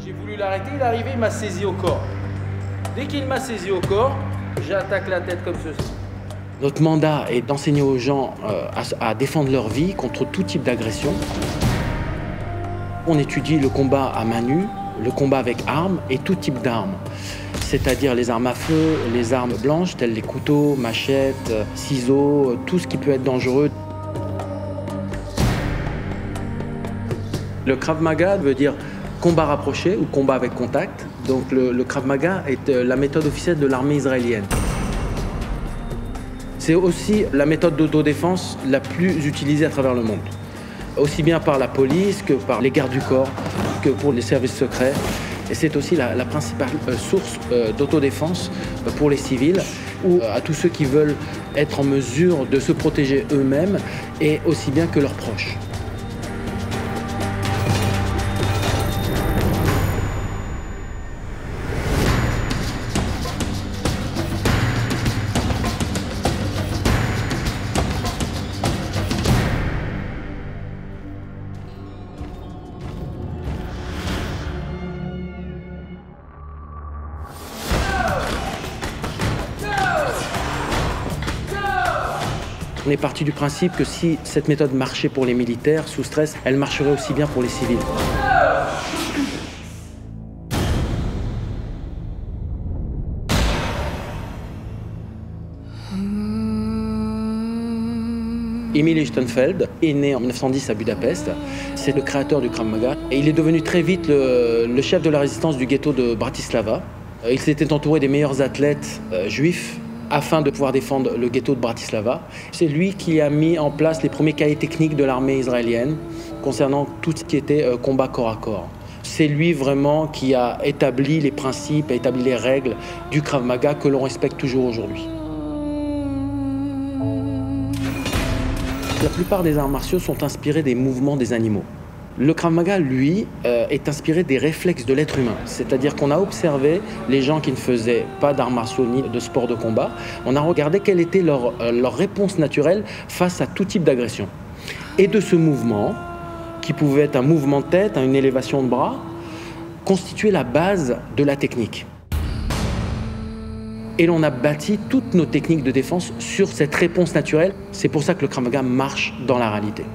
J'ai voulu l'arrêter, il est arrivé, il m'a saisi au corps. Dès qu'il m'a saisi au corps, j'attaque la tête comme ceci. Notre mandat est d'enseigner aux gens à défendre leur vie contre tout type d'agression. On étudie le combat à main nue, le combat avec armes et tout type d'armes. C'est-à-dire les armes à feu, les armes blanches, telles les couteaux, machettes, ciseaux, tout ce qui peut être dangereux. Le Krav Maga veut dire combat rapproché ou combat avec contact. Donc le Krav Maga est la méthode officielle de l'armée israélienne. C'est aussi la méthode d'autodéfense la plus utilisée à travers le monde. Aussi bien par la police que par les gardes du corps, que pour les services secrets. Et c'est aussi la principale source d'autodéfense pour les civils ou à tous ceux qui veulent être en mesure de se protéger eux-mêmes et aussi bien que leurs proches. On est parti du principe que si cette méthode marchait pour les militaires sous stress, elle marcherait aussi bien pour les civils. Emil Lichtenfeld est né en 1910 à Budapest. C'est le créateur du Krav Maga. Et il est devenu très vite le chef de la résistance du ghetto de Bratislava. Il s'était entouré des meilleurs athlètes juifs afin de pouvoir défendre le ghetto de Bratislava. C'est lui qui a mis en place les premiers cahiers techniques de l'armée israélienne concernant tout ce qui était combat corps à corps. C'est lui vraiment qui a établi les principes, a établi les règles du Krav Maga que l'on respecte toujours aujourd'hui. La plupart des arts martiaux sont inspirés des mouvements des animaux. Le Krav Maga, lui, est inspiré des réflexes de l'être humain. C'est-à-dire qu'on a observé les gens qui ne faisaient pas d'arts martiaux ni de sport de combat. On a regardé quelle était leur réponse naturelle face à tout type d'agression. Et de ce mouvement, qui pouvait être un mouvement de tête, une élévation de bras, constituait la base de la technique. Et l'on a bâti toutes nos techniques de défense sur cette réponse naturelle. C'est pour ça que le Krav Maga marche dans la réalité.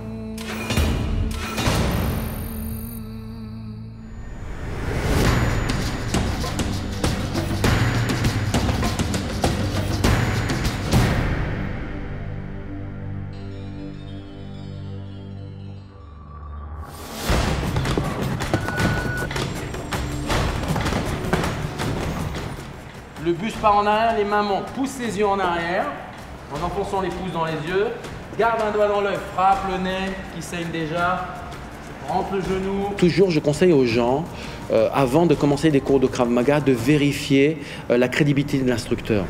Le buste part en arrière, les mains montent. Pousse les yeux en arrière, en enfonçant les pouces dans les yeux. Garde un doigt dans l'œil, frappe le nez qui saigne déjà. Rentre le genou. Toujours, je conseille aux gens, avant de commencer des cours de Krav Maga, de vérifier la crédibilité de l'instructeur.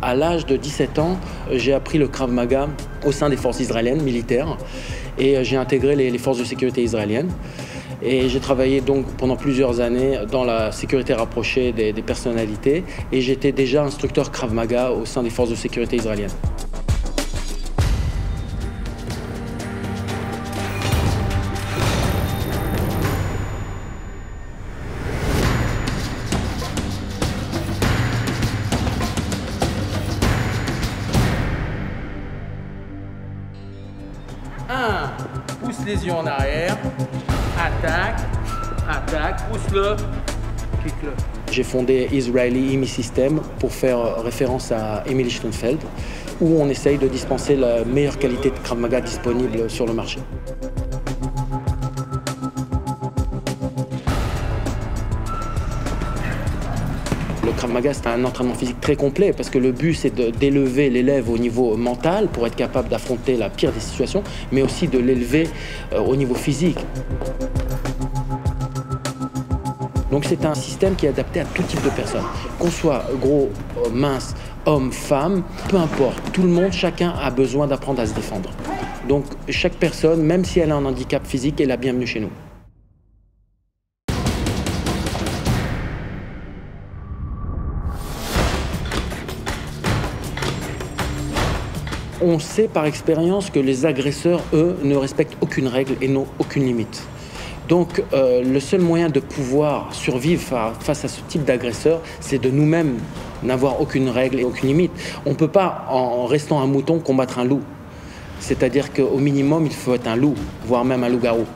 À l'âge de 17 ans, j'ai appris le Krav Maga au sein des forces israéliennes militaires et j'ai intégré les forces de sécurité israéliennes. Et j'ai travaillé donc pendant plusieurs années dans la sécurité rapprochée des personnalités et j'étais déjà instructeur Krav Maga au sein des forces de sécurité israéliennes. Pousse les yeux en arrière, attaque, attaque, pousse-le, kick-le. J'ai fondé Israeli IMI System pour faire référence à Emil Lichtenfeld, où on essaye de dispenser la meilleure qualité de Krav Maga disponible sur le marché. Le Krav Maga, c'est un entraînement physique très complet parce que le but, c'est d'élever l'élève au niveau mental pour être capable d'affronter la pire des situations, mais aussi de l'élever au niveau physique. Donc c'est un système qui est adapté à tout type de personnes. Qu'on soit gros, mince, homme, femme, peu importe. Tout le monde, chacun a besoin d'apprendre à se défendre. Donc chaque personne, même si elle a un handicap physique, est la bienvenue chez nous. On sait par expérience que les agresseurs, eux, ne respectent aucune règle et n'ont aucune limite. Donc le seul moyen de pouvoir survivre face à ce type d'agresseur, c'est de nous-mêmes n'avoir aucune règle et aucune limite. On ne peut pas, en restant un mouton, combattre un loup. C'est-à-dire qu'au minimum, il faut être un loup, voire même un loup-garou.